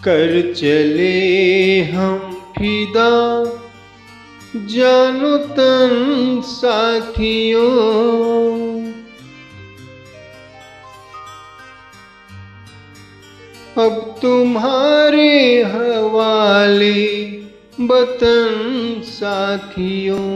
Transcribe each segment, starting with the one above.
कर चले हम फिदा जानो तन साथियों, अब तुम्हारे हवाले वतन साथियों।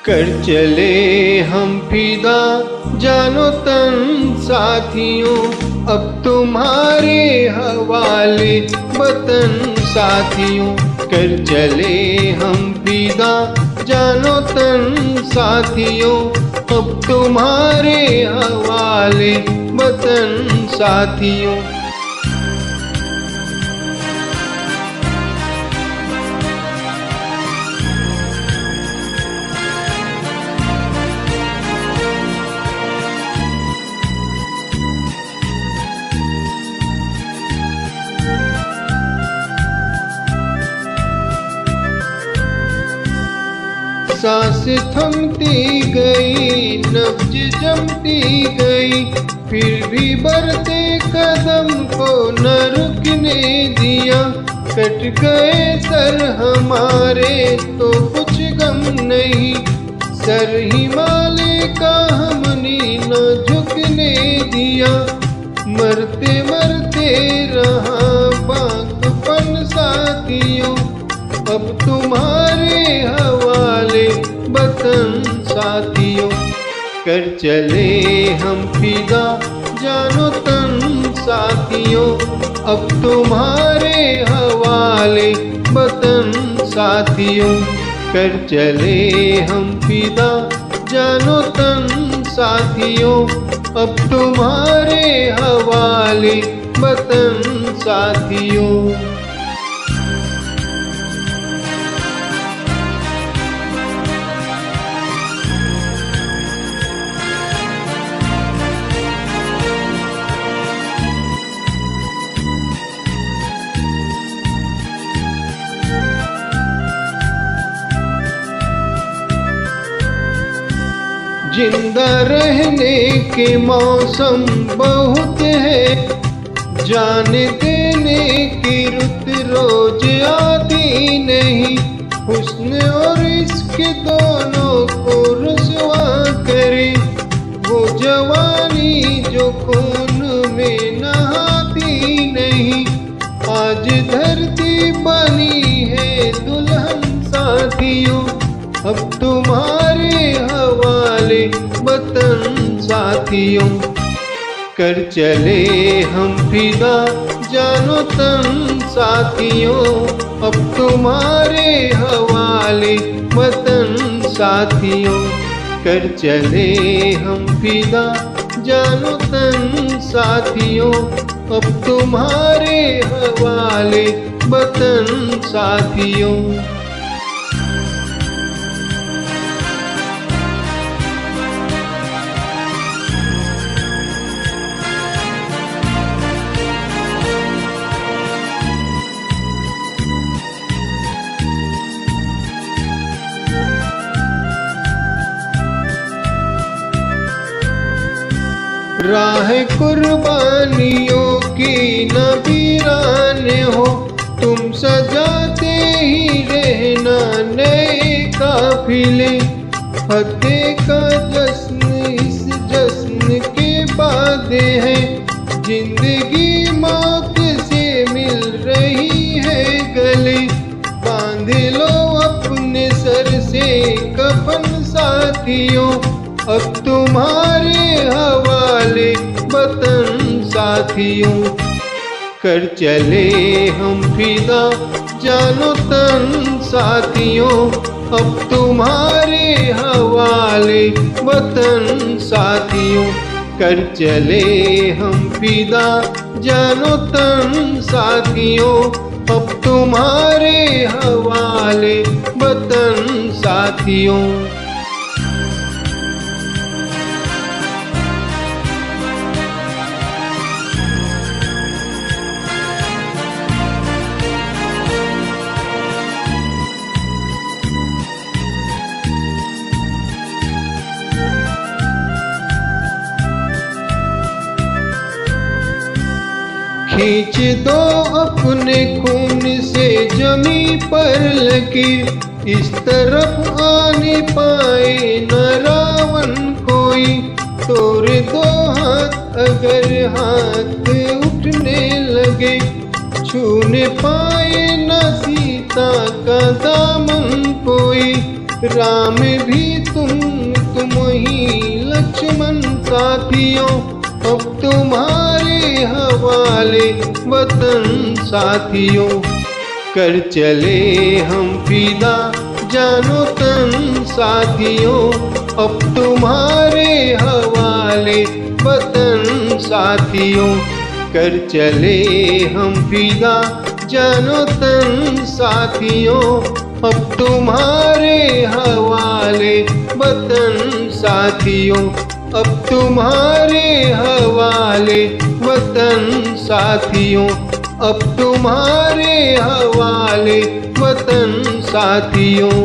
कर चले हम फिदा जानो तन साथियों, अब तुम्हारे हवाले वतन साथियों। कर चले हम फिदा जानो तन साथियों, अब तुम्हारे हवाले वतन साथियों। सांस थमती गई, नब्ज जमती गई, फिर भी बढ़ते कदम को न रुकने दिया। कट गए सर हमारे तो कुछ गम नहीं, सर हिमालय का हमने न झुकने दिया। मरते मरते रहा बांकपन साथियों, अब तुम्हारे हवाले वतन साथियों। कर चले हम फिदा जानो तन साथियों, अब तुम्हारे हवाले वतन साथियों। कर चले हम फिदा जानो तन साथियों, अब तुम्हारे हवाले वतन साथियों। जिंदा रहने के मौसम बहुत है, जान देने की रुत रोज आती नहीं। हुस्न और इश्क दोनों को रुसवा करे, वो जवानी जो खून में नहाती नहीं। आज धरती बनी है दुल्हन साथियों, अब तुम्हारे हवाले वतन साथियों। कर चले हम फिदा जानो तन साथियों, अब तुम्हारे हवाले वतन साथियों। कर चले हम फिदा जानो तन साथियों, अब तुम्हारे हवाले वतन साथियों। राह कुर्बानियों की न वीरान हो, तुम सजाते ही रहना नए काफिले। फतेह का जश्न इस जश्न के बाद है, जिंदगी मौत से मिल रही है गले। बांध लो अपने सर से कफन साथियों, अब तुम्हारे हवाले वतन साथियों। कर चले हम फिदा जानो तन साथियों, अब तुम्हारे हवाले वतन साथियों। कर चले हम फिदा जानो तन साथियों, अब तुम्हारे हवाले वतन साथियों। खींच दो अपने खून से जमी पर लकीर। इस तरफ आने पाए न रावण कोई, तोड़ दो हाथ अगर हाथ उठने लगे। छूने पाए न सीता का दामन कोई, राम भी तुम ही लक्ष्मण साथियों। अब तुम्हारे हवाले वतन साथियों, कर चले हम फिदा जानो तन साथियों। अब तुम्हारे हवाले वतन साथियों, कर चले हम फिदा जानो तन साथियों। अब तुम्हारे हवाले वतन साथियों, अब तुम्हारे हवाले वतन साथियों, अब तुम्हारे हवाले वतन साथियों।